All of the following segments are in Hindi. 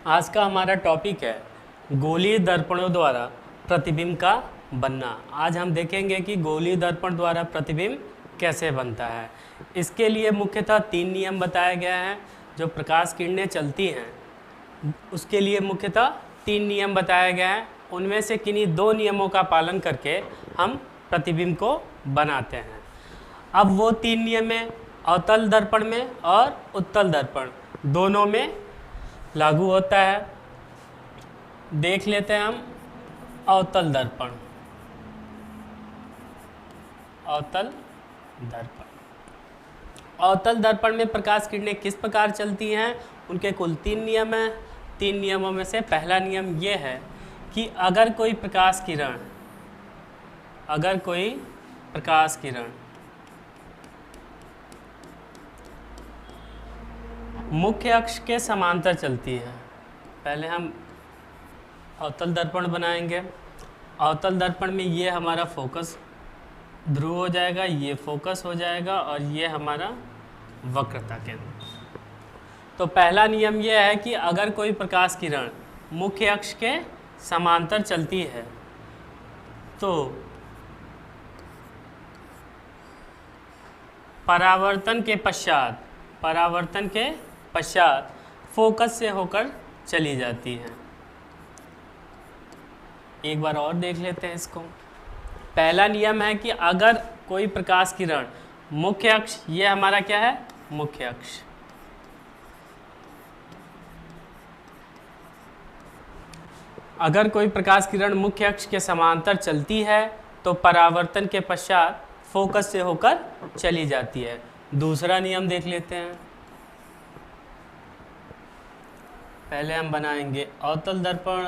आज का हमारा टॉपिक है गोलीय दर्पणों द्वारा प्रतिबिंब का बनना। आज हम देखेंगे कि गोलीय दर्पण द्वारा प्रतिबिंब कैसे बनता है। इसके लिए मुख्यतः 3 नियम बताए गए हैं। जो प्रकाश किरणें चलती हैं उसके लिए मुख्यतः 3 नियम बताए गए हैं। उनमें से किन्हीं 2 नियमों का पालन करके हम प्रतिबिंब को बनाते हैं। अब वो 3 नियम हैं अवतल दर्पण में और उत्तल दर्पण दोनों में लागू होता है। देख लेते हैं हम अवतल दर्पण। अवतल दर्पण अवतल दर्पण में प्रकाश किरणें किस प्रकार चलती हैं, उनके कुल 3 नियम हैं। 3 नियमों में से पहला नियम ये है कि अगर कोई प्रकाश किरण मुख्य अक्ष के समांतर चलती है। पहले हम अवतल दर्पण बनाएंगे। अवतल दर्पण में ये हमारा फोकस ध्रुव हो जाएगा, ये फोकस हो जाएगा और ये हमारा वक्रता केंद्र। तो पहला नियम ये है कि अगर कोई प्रकाश किरण मुख्य अक्ष के समांतर चलती है तो परावर्तन के पश्चात फोकस से होकर चली जाती है। एक बार और देख लेते हैं इसको। पहला नियम है कि अगर कोई प्रकाश किरण मुख्य अक्ष, ये हमारा क्या है मुख्य अक्ष, अगर कोई प्रकाश किरण मुख्य अक्ष के समांतर चलती है तो परावर्तन के पश्चात फोकस से होकर चली जाती है। दूसरा नियम देख लेते हैं। पहले हम बनाएंगे अवतल दर्पण।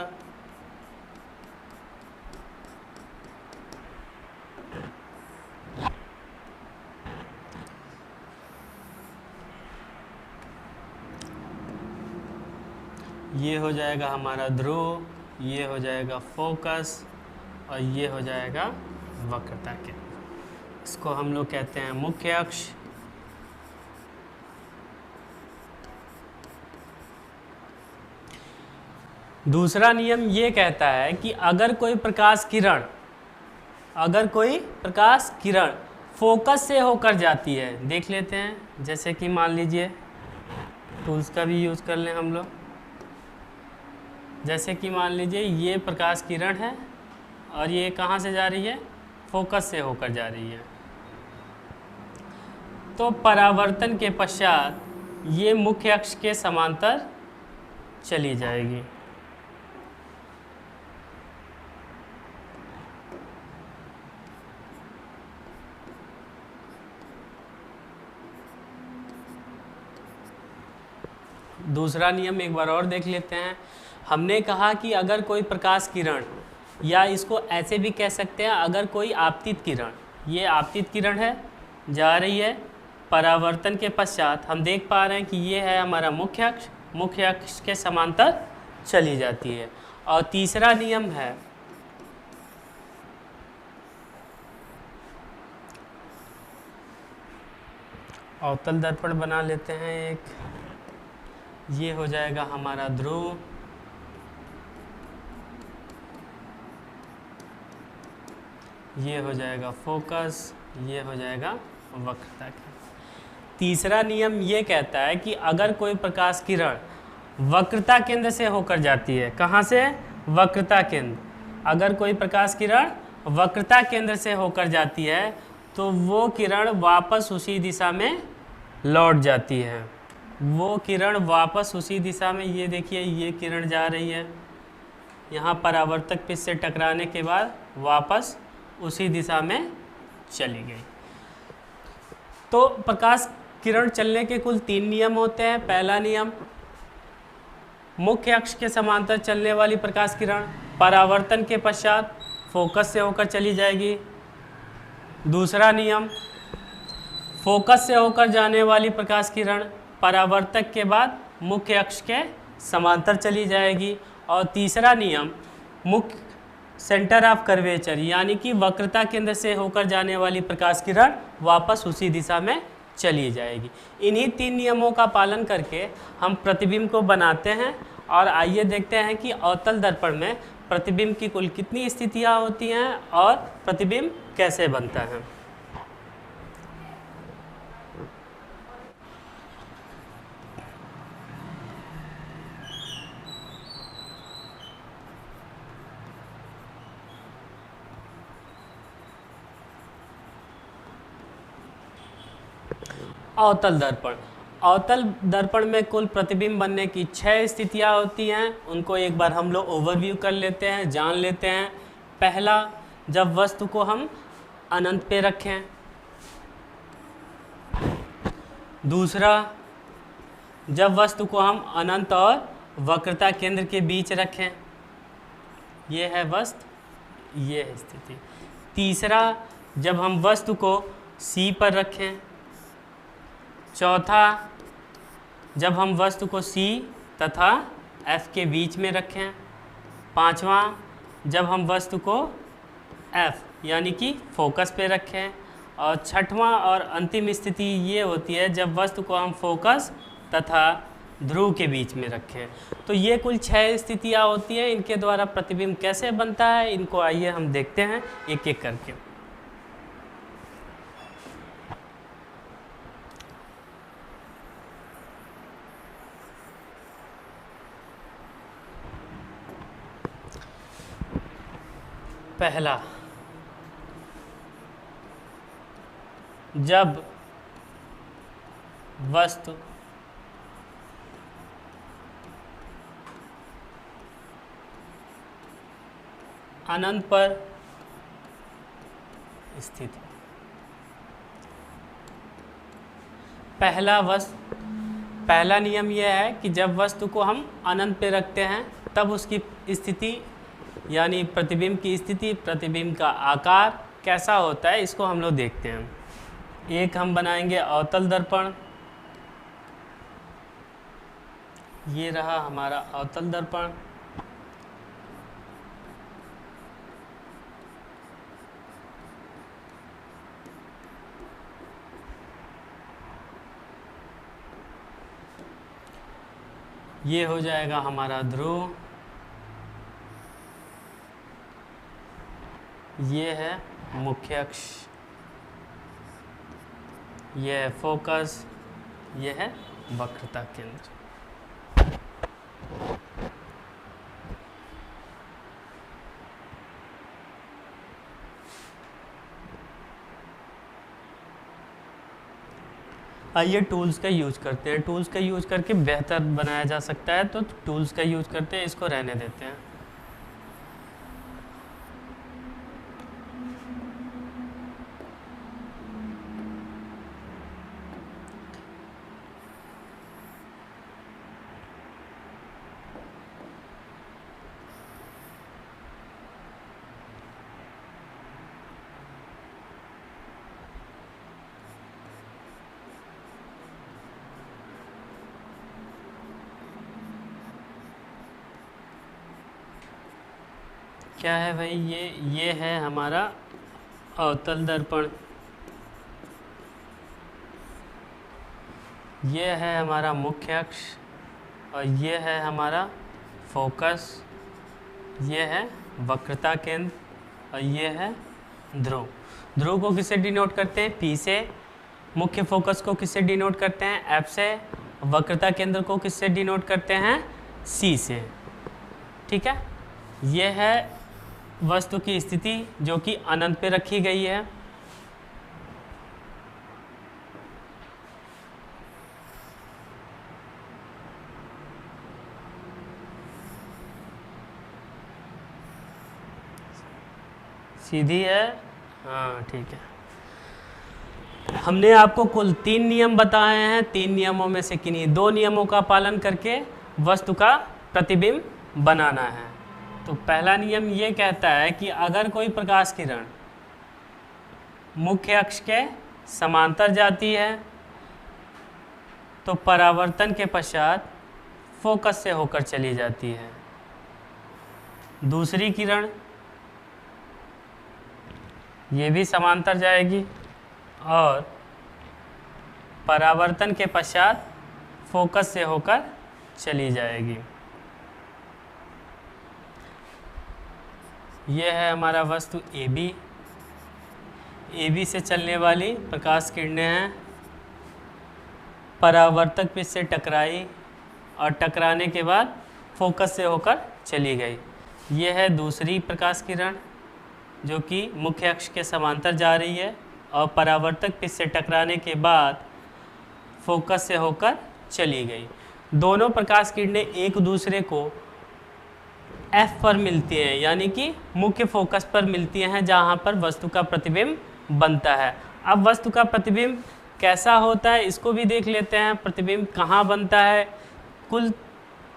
ये हो जाएगा हमारा ध्रुव, ये हो जाएगा फोकस और ये हो जाएगा वक्रता केंद्र। इसको हम लोग कहते हैं मुख्य अक्ष। दूसरा नियम ये कहता है कि अगर कोई प्रकाश किरण फोकस से होकर जाती है, देख लेते हैं। जैसे कि मान लीजिए टूल्स का भी यूज़ कर लें हम लोग। जैसे कि मान लीजिए ये प्रकाश किरण है और ये कहाँ से जा रही है, फोकस से होकर जा रही है। तो परावर्तन के पश्चात ये मुख्य अक्ष के समांतर चली जाएगी। दूसरा नियम एक बार और देख लेते हैं। हमने कहा कि अगर कोई प्रकाश किरण, या इसको ऐसे भी कह सकते हैं, अगर कोई आपतित किरण, ये आपतित किरण है, जा रही है, परावर्तन के पश्चात हम देख पा रहे हैं कि ये है हमारा मुख्य अक्ष के समांतर चली जाती है। और तीसरा नियम है अवतल दर्पण बना लेते हैं एक। ये हो जाएगा हमारा ध्रुव, ये हो जाएगा फोकस, ये हो जाएगा वक्रता केंद्र। तीसरा नियम ये कहता है कि अगर कोई प्रकाश किरण वक्रता केंद्र से होकर जाती है, कहाँ से, वक्रता केंद्र, अगर कोई प्रकाश किरण वक्रता केंद्र से होकर जाती है तो वो किरण वापस उसी दिशा में लौट जाती है। वो किरण वापस उसी दिशा में, ये देखिए ये किरण जा रही है, यहाँ परावर्तक पिच से टकराने के बाद वापस उसी दिशा में चली गई। तो प्रकाश किरण चलने के कुल 3 नियम होते हैं। पहला नियम, मुख्य अक्ष के समांतर चलने वाली प्रकाश किरण परावर्तन के पश्चात फोकस से होकर चली जाएगी। दूसरा नियम, फोकस से होकर जाने वाली प्रकाश किरण परावर्तक के बाद मुख्य अक्ष के समांतर चली जाएगी। और तीसरा नियम, मुख्य सेंटर ऑफ कर्वेचर, यानी कि वक्रता केंद्र से होकर जाने वाली प्रकाश किरण वापस उसी दिशा में चली जाएगी। इन्हीं 3 नियमों का पालन करके हम प्रतिबिंब को बनाते हैं और आइए देखते हैं कि अवतल दर्पण में प्रतिबिंब की कुल कितनी स्थितियां होती हैं और प्रतिबिंब कैसे बनता है। अवतल दर्पण, अवतल दर्पण में कुल प्रतिबिंब बनने की 6 स्थितियां होती हैं। उनको एक बार हम लोग ओवरव्यू कर लेते हैं, जान लेते हैं। पहला, जब वस्तु को हम अनंत पे रखें। दूसरा, जब वस्तु को हम अनंत और वक्रता केंद्र के बीच रखें। ये है वस्तु, ये है स्थिति। तीसरा, जब हम वस्तु को C पर रखें। चौथा, जब हम वस्तु को C तथा F के बीच में रखें। पांचवा, जब हम वस्तु को F यानी कि फोकस पे रखें। और छठवां और अंतिम स्थिति ये होती है जब वस्तु को हम फोकस तथा ध्रुव के बीच में रखें। तो ये कुल 6 स्थितियाँ होती हैं। इनके द्वारा प्रतिबिंब कैसे बनता है, इनको आइए हम देखते हैं एक एक करके। पहला, जब वस्तु अनंत पर स्थित है। पहला नियम यह है कि जब वस्तु को हम अनंत पे रखते हैं तब उसकी स्थिति यानी प्रतिबिंब की स्थिति, प्रतिबिंब का आकार कैसा होता है, इसको हम लोग देखते हैं। एक हम बनाएंगे अवतल दर्पण। ये रहा हमारा अवतल दर्पण। ये हो जाएगा हमारा ध्रुव। ये है मुख्य अक्ष, ये है फोकस, ये है वक्रता केंद्र। आइए टूल्स का यूज करते हैं। टूल्स का यूज करके बेहतर बनाया जा सकता है, तो टूल्स का यूज करते हैं, इसको रहने देते हैं। क्या है भाई, ये है हमारा अवतल दर्पण। ये है हमारा मुख्य अक्ष और ये है हमारा फोकस। ये है वक्रता केंद्र और ये है ध्रुव। ध्रुव को किससे डिनोट करते हैं? P से। मुख्य फोकस को किससे डिनोट करते हैं? F से। वक्रता केंद्र को किससे डिनोट करते हैं? C से। ठीक है, ये है वस्तु की स्थिति जो कि अनंत पे रखी गई है। सीधी है, हाँ ठीक है। हमने आपको कुल 3 नियम बताए हैं। 3 नियमों में से किन्हीं 2 नियमों का पालन करके वस्तु का प्रतिबिंब बनाना है। तो पहला नियम ये कहता है कि अगर कोई प्रकाश किरण मुख्य अक्ष के समांतर जाती है तो परावर्तन के पश्चात फोकस से होकर चली जाती है। दूसरी किरण ये भी समांतर जाएगी और परावर्तन के पश्चात फोकस से होकर चली जाएगी। ये है हमारा वस्तु AB। AB से चलने वाली प्रकाश किरणें हैं, परावर्तक पिच से टकराई और टकराने के बाद फोकस से होकर चली गई। ये है दूसरी प्रकाश किरण जो कि मुख्य अक्ष के समांतर जा रही है और परावर्तक पिच से टकराने के बाद फोकस से होकर चली गई। दोनों प्रकाश किरणें एक दूसरे को F पर मिलती हैं, यानी कि मुख्य फोकस पर मिलती हैं जहाँ पर वस्तु का प्रतिबिंब बनता है। अब वस्तु का प्रतिबिंब कैसा होता है इसको भी देख लेते हैं। प्रतिबिंब कहाँ बनता है, कुल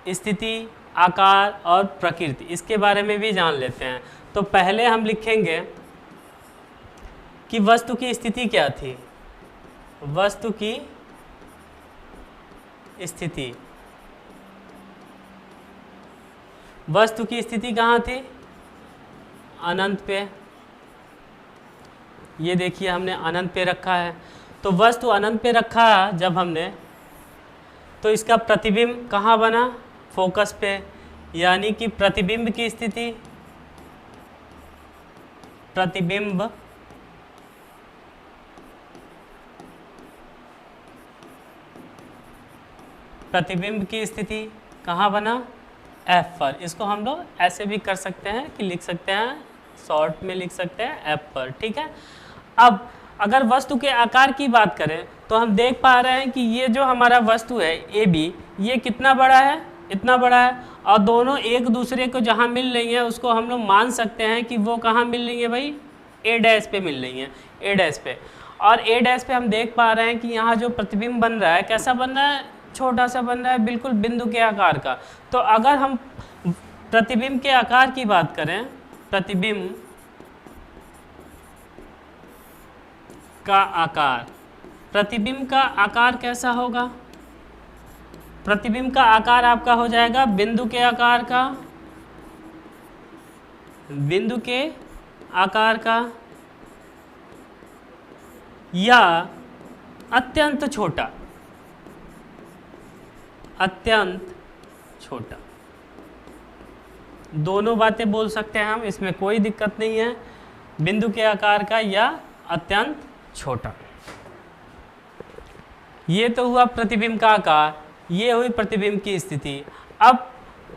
स्थिति, आकार और प्रकृति, इसके बारे में भी जान लेते हैं। तो पहले हम लिखेंगे कि वस्तु की स्थिति क्या थी। वस्तु की स्थिति, वस्तु की स्थिति कहाँ थी, अनंत पे। ये देखिए हमने अनंत पे रखा है। तो वस्तु अनंत पे रखा जब हमने, तो इसका प्रतिबिंब कहाँ बना, फोकस पे, यानी कि प्रतिबिंब की स्थिति, प्रतिबिंब प्रतिबिंब की स्थिति कहाँ बना, F पर। इसको हम लोग ऐसे भी कर सकते हैं कि लिख सकते हैं, शॉर्ट में लिख सकते हैं F पर, ठीक है। अब अगर वस्तु के आकार की बात करें तो हम देख पा रहे हैं कि ये जो हमारा वस्तु है AB, ये कितना बड़ा है, इतना बड़ा है, और दोनों एक दूसरे को जहाँ मिल रही हैं उसको हम लोग मान सकते हैं कि वो कहाँ मिल रही है भाई, A' पे मिल रही हैं, A' पे। और A' पे हम देख पा रहे हैं कि यहाँ जो प्रतिबिंब बन रहा है कैसा बन रहा है, छोटा सा बन रहा है, बिल्कुल बिंदु के आकार का। तो अगर हम प्रतिबिंब के आकार की बात करें, प्रतिबिंब का आकार, प्रतिबिंब का आकार कैसा होगा, प्रतिबिंब का आकार आपका हो जाएगा बिंदु के आकार का, बिंदु के आकार का, या अत्यंत छोटा, अत्यंत छोटा। दोनों बातें बोल सकते हैं हम, इसमें कोई दिक्कत नहीं है, बिंदु के आकार का या अत्यंत छोटा। ये तो हुआ प्रतिबिंब का आकार, ये हुई प्रतिबिंब की स्थिति। अब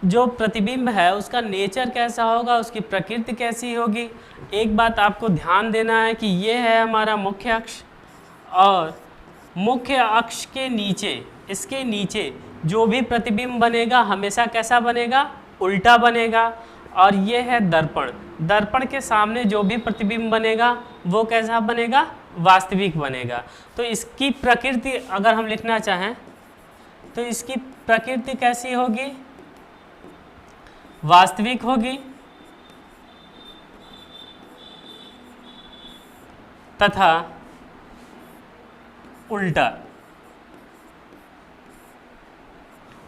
जो प्रतिबिंब है उसका नेचर कैसा होगा, उसकी प्रकृति कैसी होगी। एक बात आपको ध्यान देना है कि ये है हमारा मुख्य अक्ष, और मुख्य अक्ष के नीचे, इसके नीचे जो भी प्रतिबिंब बनेगा हमेशा कैसा बनेगा, उल्टा बनेगा। और ये है दर्पण, दर्पण के सामने जो भी प्रतिबिंब बनेगा वो कैसा बनेगा, वास्तविक बनेगा। तो इसकी प्रकृति अगर हम लिखना चाहें तो इसकी प्रकृति कैसी होगी, वास्तविक होगी, तथा उल्टा।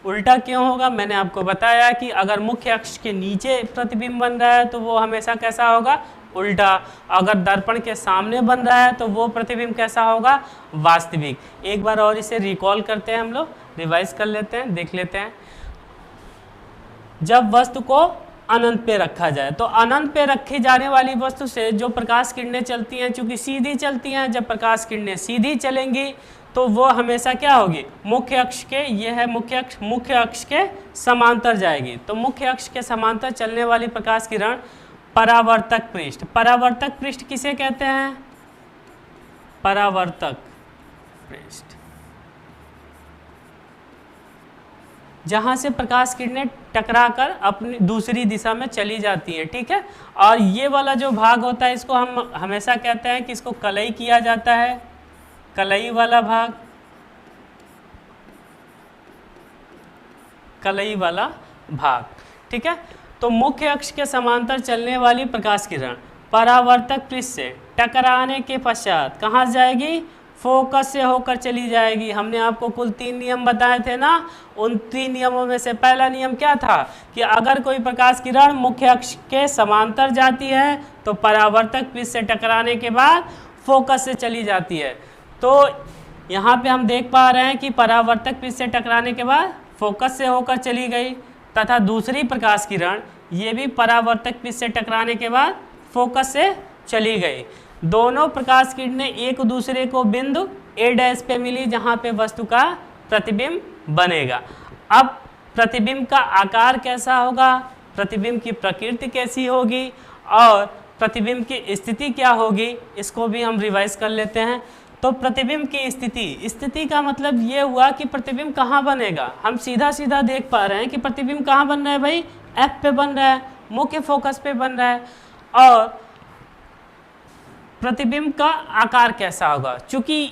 उल्टा क्यों होगा, मैंने आपको बताया कि अगर मुख्य अक्ष के नीचे प्रतिबिंब बन रहा है तो वो हमेशा कैसा होगा, उल्टा। अगर दर्पण के सामने बन रहा है तो वो प्रतिबिंब कैसा होगा, वास्तविक। एक बार और इसे रिकॉल करते हैं, हम लोग रिवाइज कर लेते हैं, देख लेते हैं। जब वस्तु को अनंत पे रखा जाए तो अनंत पे रखी जाने वाली वस्तु से जो प्रकाश किरणें चलती हैं, चूंकि सीधी चलती हैं, जब प्रकाश किरणें सीधी चलेंगी तो वो हमेशा क्या होगी, मुख्य अक्ष के, ये है मुख्य अक्ष, मुख्य अक्ष के समांतर जाएगी। तो मुख्य अक्ष के समांतर चलने वाली प्रकाश किरण परावर्तक पृष्ठ, परावर्तक पृष्ठ किसे कहते हैं, परावर्तक पृष्ठ, जहां से प्रकाश किरणें टकराकर अपनी दूसरी दिशा में चली जाती हैं, ठीक है। और ये वाला जो भाग होता है इसको हम हमेशा कहते हैं कि इसको कलई किया जाता है, कलई वाला भाग, कलई वाला भाग, ठीक है। तो मुख्य अक्ष के समांतर चलने वाली प्रकाश किरण परावर्तक पृष्ठ से टकराने के पश्चात कहाँ जाएगी, फोकस से होकर चली जाएगी। हमने आपको कुल 3 नियम बताए थे ना, उन 3 नियमों में से पहला नियम क्या था कि अगर कोई प्रकाश किरण मुख्य अक्ष के समांतर जाती है तो परावर्तक पृष्ठ से टकराने के बाद फोकस से चली जाती है। तो यहाँ पे हम देख पा रहे हैं कि परावर्तक पृष्ठ से टकराने के बाद फोकस से होकर चली गई, तथा दूसरी प्रकाश किरण ये भी परावर्तक पृष्ठ से टकराने के बाद फोकस से चली गई। दोनों प्रकाश किरणें एक दूसरे को बिंदु A' पे मिली जहां पे वस्तु का प्रतिबिंब बनेगा। अब प्रतिबिंब का आकार कैसा होगा, प्रतिबिंब की प्रकृति कैसी होगी और प्रतिबिंब की स्थिति क्या होगी, इसको भी हम रिवाइज कर लेते हैं। तो प्रतिबिंब की स्थिति का मतलब ये हुआ कि प्रतिबिंब कहाँ बनेगा। हम सीधा सीधा देख पा रहे हैं कि प्रतिबिंब कहाँ बन रहा है भाई, F पे बन रहा है, मुख्य फोकस पे बन रहा है। और प्रतिबिंब का आकार कैसा होगा, चूंकि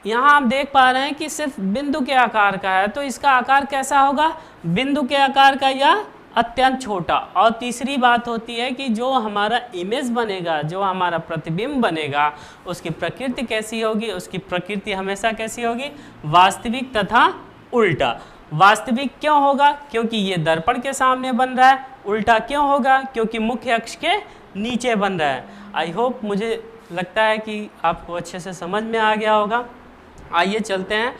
यहाँ हम देख पा रहे हैं कि सिर्फ बिंदु के आकार का है, तो इसका आकार कैसा होगा, बिंदु के आकार का या अत्यंत छोटा। और तीसरी बात होती है कि जो हमारा इमेज बनेगा, जो हमारा प्रतिबिंब बनेगा, उसकी प्रकृति कैसी होगी, उसकी प्रकृति हमेशा कैसी होगी, वास्तविक तथा उल्टा। वास्तविक क्यों होगा, क्योंकि ये दर्पण के सामने बन रहा है। उल्टा क्यों होगा, क्योंकि मुख्य अक्ष के नीचे बन रहा है। आई होप, मुझे लगता है कि आपको अच्छे से समझ में आ गया होगा। आइए चलते हैं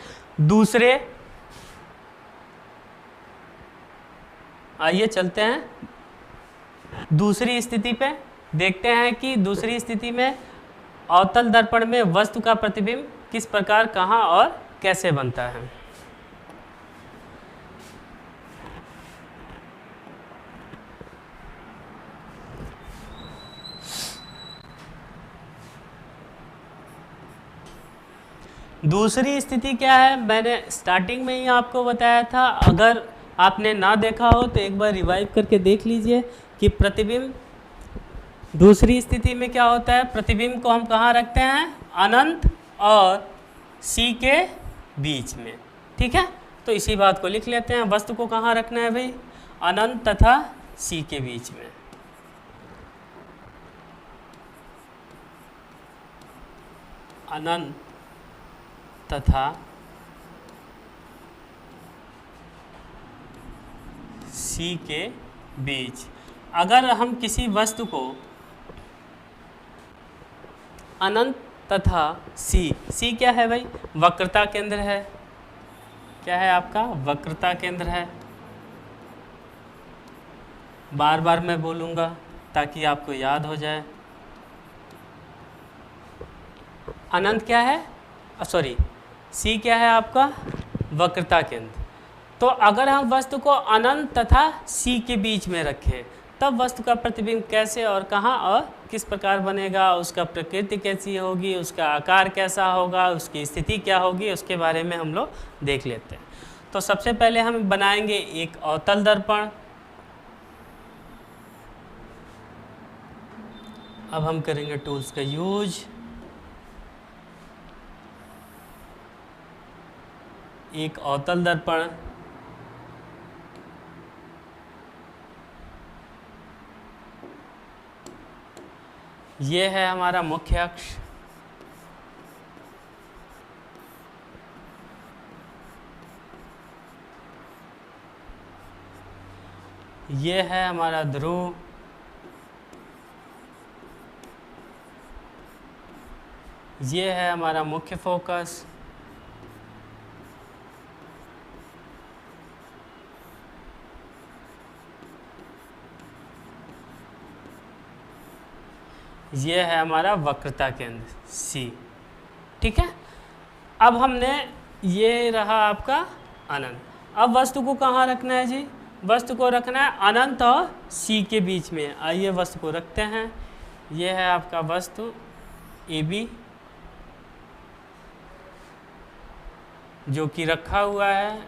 दूसरी स्थिति पे। देखते हैं कि दूसरी स्थिति में अवतल दर्पण में वस्तु का प्रतिबिंब किस प्रकार, कहाँ और कैसे बनता है। दूसरी स्थिति क्या है, मैंने स्टार्टिंग में ही आपको बताया था। अगर आपने ना देखा हो तो एक बार रिवाइव करके देख लीजिए कि प्रतिबिंब दूसरी स्थिति में क्या होता है। प्रतिबिंब को हम कहाँ रखते हैं, अनंत और C के बीच में। ठीक है, तो इसी बात को लिख लेते हैं। वस्तु को कहाँ रखना है भाई, अनंत तथा C के बीच में। अनंत तथा C के बीच। अगर हम किसी वस्तु को अनंत तथा C क्या है भाई, वक्रता केंद्र है। क्या है आपका, वक्रता केंद्र है। बार बार मैं बोलूँगा ताकि आपको याद हो जाए। अनंत क्या है, सॉरी, C क्या है आपका, वक्रता केंद्र। तो अगर हम वस्तु को अनंत तथा C के बीच में रखें, तब वस्तु का प्रतिबिंब कैसे और कहाँ और किस प्रकार बनेगा, उसका प्रकृति कैसी होगी, उसका आकार कैसा होगा, उसकी स्थिति क्या होगी, उसके बारे में हम लोग देख लेते हैं। तो सबसे पहले हम बनाएंगे एक अवतल दर्पण। अब हम करेंगे टूल्स का यूज। एक अवतल दर्पण, ये है हमारा मुख्य अक्ष। ये है हमारा ध्रुव। ये है हमारा मुख्य फोकस। ये है हमारा वक्रता केंद्र C। ठीक है, अब हमने, ये रहा आपका अनंत। अब वस्तु को कहाँ रखना है जी, वस्तु को रखना है अनंत और C के बीच में। आइए वस्तु को रखते हैं। ये है आपका वस्तु AB, जो कि रखा हुआ है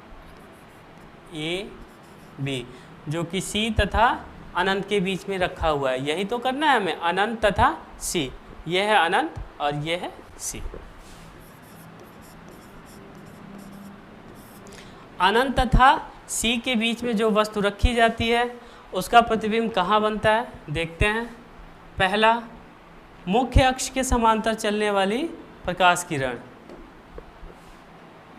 AB, जो कि C तथा अनंत के बीच में रखा हुआ है। यही तो करना है हमें, अनंत तथा C। ये है अनंत और ये है C। अनंत तथा C के बीच में जो वस्तु रखी जाती है, उसका प्रतिबिंब कहाँ बनता है, देखते हैं। पहला, मुख्य अक्ष के समांतर चलने वाली प्रकाश किरण।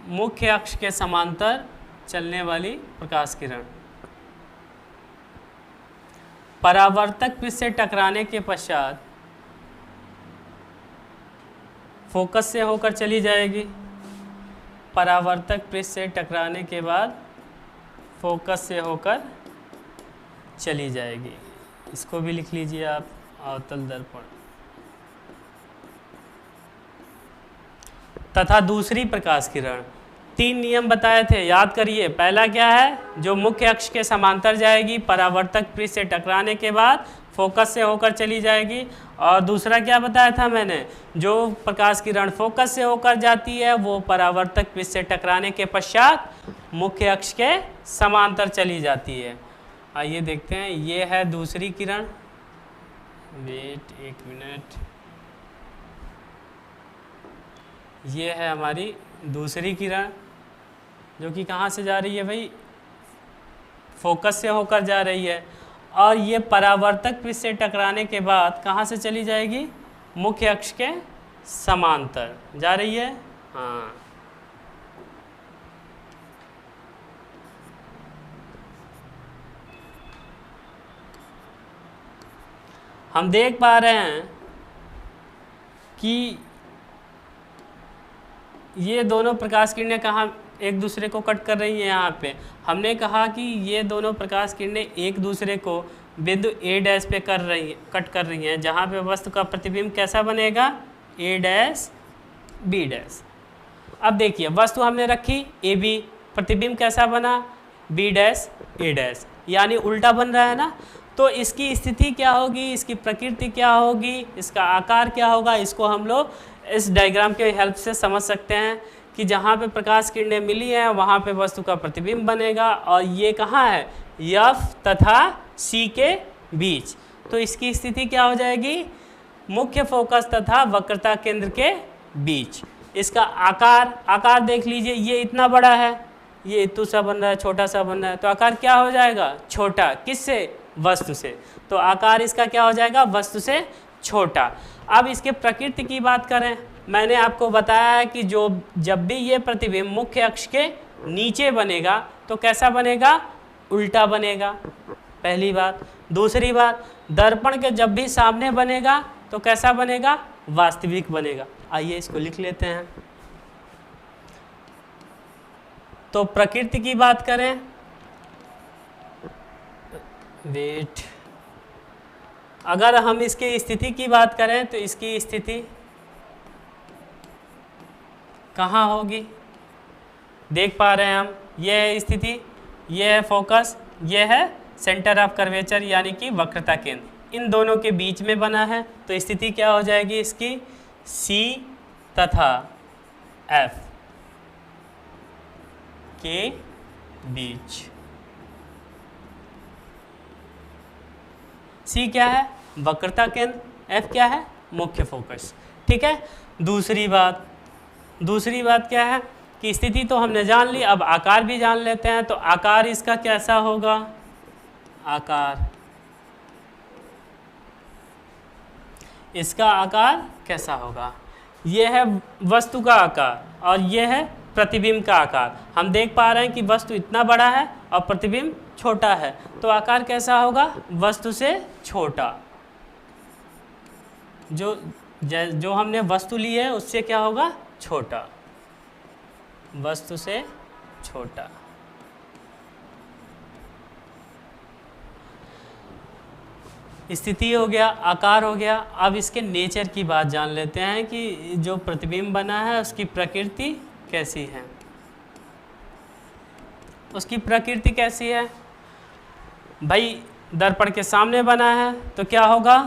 मुख्य अक्ष के समांतर चलने वाली प्रकाश किरण परावर्तक पृष्ठ से टकराने के पश्चात फोकस से होकर चली जाएगी। परावर्तक पृष्ठ से टकराने के बाद फोकस से होकर चली जाएगी। इसको भी लिख लीजिए आप, अवतल दर्पण। तथा दूसरी प्रकाश किरण, 3 नियम बताए थे, याद करिए। पहला क्या है, जो मुख्य अक्ष के समांतर जाएगी, परावर्तक पृष्ठ से टकराने के बाद फोकस से होकर चली जाएगी। और दूसरा क्या बताया था मैंने, जो प्रकाश किरण फोकस से होकर जाती है वो परावर्तक पृष्ठ से टकराने के पश्चात मुख्य अक्ष के समांतर चली जाती है। आइए देखते हैं, ये है दूसरी किरण। वेट 1 मिनट, ये है हमारी दूसरी किरण जो कि कहाँ से जा रही है भाई, फोकस से होकर जा रही है। और ये परावर्तक पृष्ठ से टकराने के बाद कहाँ से चली जाएगी, मुख्य अक्ष के समांतर जा रही है। हाँ, हम देख पा रहे हैं कि ये दोनों प्रकाश किरणें कहाँ एक दूसरे को कट कर रही हैं। यहाँ पे हमने कहा कि ये दोनों प्रकाश किरणें एक दूसरे को बिंदु A' पे कट कर रही हैं, जहाँ पे वस्तु का प्रतिबिंब कैसा बनेगा, A' B'। अब देखिए, वस्तु हमने रखी AB, प्रतिबिंब कैसा बना, B' A', यानी उल्टा बन रहा है ना। तो इसकी स्थिति क्या होगी, इसकी प्रकृति क्या होगी, इसका आकार क्या होगा, इसको हम लोग इस डायग्राम के हेल्प से समझ सकते हैं कि जहाँ पे प्रकाश किरणें मिली हैं वहाँ पे वस्तु का प्रतिबिंब बनेगा। और ये कहाँ है, F तथा C के बीच। तो इसकी स्थिति क्या हो जाएगी, मुख्य फोकस तथा वक्रता केंद्र के बीच। इसका आकार देख लीजिए, ये इतना बड़ा है, ये इतना सा बन रहा है, छोटा सा बन रहा है, तो आकार क्या हो जाएगा, छोटा। किससे, वस्तु से। तो आकार इसका क्या हो जाएगा, वस्तु से छोटा। अब इसके प्रकृति की बात करें, मैंने आपको बताया है कि जब भी ये प्रतिबिंब मुख्य अक्ष के नीचे बनेगा तो कैसा बनेगा, उल्टा बनेगा, पहली बात। दूसरी बात, दर्पण के जब भी सामने बनेगा तो कैसा बनेगा, वास्तविक बनेगा। आइए इसको लिख लेते हैं। तो प्रकृति की बात करें, वेट, अगर हम इसकी स्थिति की बात करें तो इसकी स्थिति कहाँ होगी, देख पा रहे हैं हम, यह है स्थिति, यह है फोकस, यह है सेंटर ऑफ कर्वेचर यानी कि वक्रता केंद्र, इन दोनों के बीच में बना है। तो स्थिति क्या हो जाएगी इसकी, C तथा F के बीच। C क्या है, वक्रता केंद्र, F क्या है, मुख्य फोकस। ठीक है। दूसरी बात क्या है कि स्थिति तो हमने जान ली, अब आकार भी जान लेते हैं। तो आकार इसका कैसा होगा, आकार, इसका आकार कैसा होगा, यह है वस्तु का आकार और यह है प्रतिबिंब का आकार। हम देख पा रहे हैं कि वस्तु इतना बड़ा है और प्रतिबिंब छोटा है, तो आकार कैसा होगा, वस्तु से छोटा। जो हमने वस्तु ली है उससे क्या होगा, छोटा, वस्तु से छोटा। स्थिति हो गया, आकार हो गया। अब इसके नेचर की बात जान लेते हैं कि जो प्रतिबिंब बना है उसकी प्रकृति कैसी है। उसकी प्रकृति कैसी है भाई, दर्पण के सामने बना है तो क्या होगा,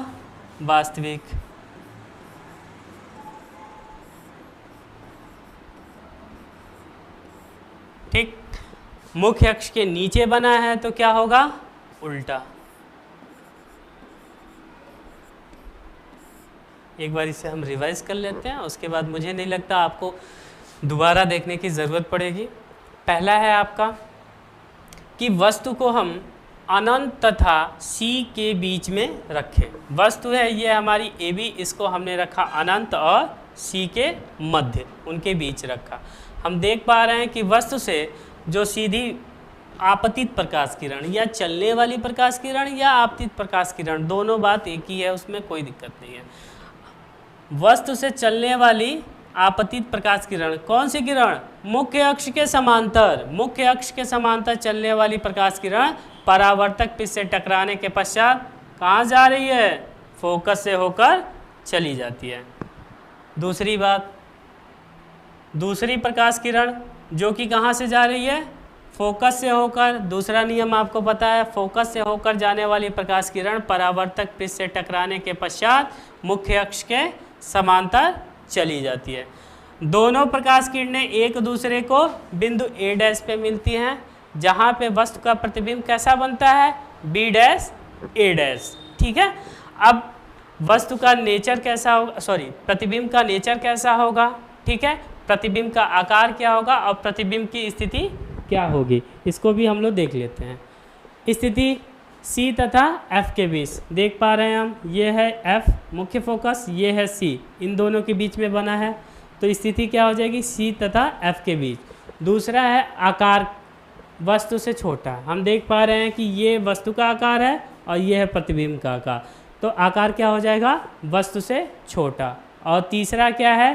वास्तविक। ठीक, मुख्य अक्ष के नीचे बना है तो क्या होगा, उल्टा। एक बार इसे हम रिवाइज कर लेते हैं, उसके बाद मुझे नहीं लगता आपको दोबारा देखने की ज़रूरत पड़ेगी। पहला है आपका कि वस्तु को हम अनंत तथा C के बीच में रखें। वस्तु है ये हमारी AB, इसको हमने रखा अनंत और C के मध्य, उनके बीच रखा। हम देख पा रहे हैं कि वस्तु से जो सीधी आपतित प्रकाश किरण या चलने वाली प्रकाश किरण या आपतित प्रकाश किरण, दोनों बात एक ही है, उसमें कोई दिक्कत नहीं है। वस्तु से चलने वाली आपतित प्रकाश किरण। कौन सी किरण? मुख्य अक्ष के समांतर, मुख्य अक्ष के समांतर चलने वाली प्रकाश किरण परावर्तक पिच से टकराने के पश्चात कहाँ जा रही है? फोकस से होकर चली जाती है। दूसरी बात, दूसरी प्रकाश किरण जो कि कहाँ से जा रही है? फोकस से होकर। दूसरा नियम आपको पता है, फोकस से होकर जाने वाली प्रकाश किरण परावर्तक पृष्ठ से टकराने के पश्चात मुख्य अक्ष के समांतर चली जाती है। दोनों प्रकाश किरणें एक दूसरे को बिंदु ए डैश पे मिलती हैं, जहाँ पे वस्तु का प्रतिबिंब कैसा बनता है? बी डैश ए डैश। ठीक है, अब वस्तु का नेचर कैसा होगा, सॉरी प्रतिबिंब का नेचर कैसा होगा? ठीक है, प्रतिबिंब का आकार क्या होगा और प्रतिबिंब की स्थिति क्या होगी, इसको भी हम लोग देख लेते हैं। स्थिति C तथा F के बीच देख पा रहे हैं हम, ये है F मुख्य फोकस, ये है C, इन दोनों के बीच में बना है, तो स्थिति क्या हो जाएगी? C तथा F के बीच। दूसरा है आकार, वस्तु से छोटा। हम देख पा रहे हैं कि ये वस्तु का आकार है और ये है प्रतिबिंब का आकार, तो आकार क्या हो जाएगा? वस्तु से छोटा। और तीसरा क्या है?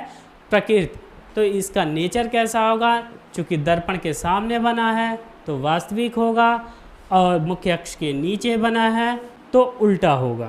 प्रकृति, तो इसका नेचर कैसा होगा? चूँकि दर्पण के सामने बना है तो वास्तविक होगा और मुख्य अक्ष के नीचे बना है तो उल्टा होगा।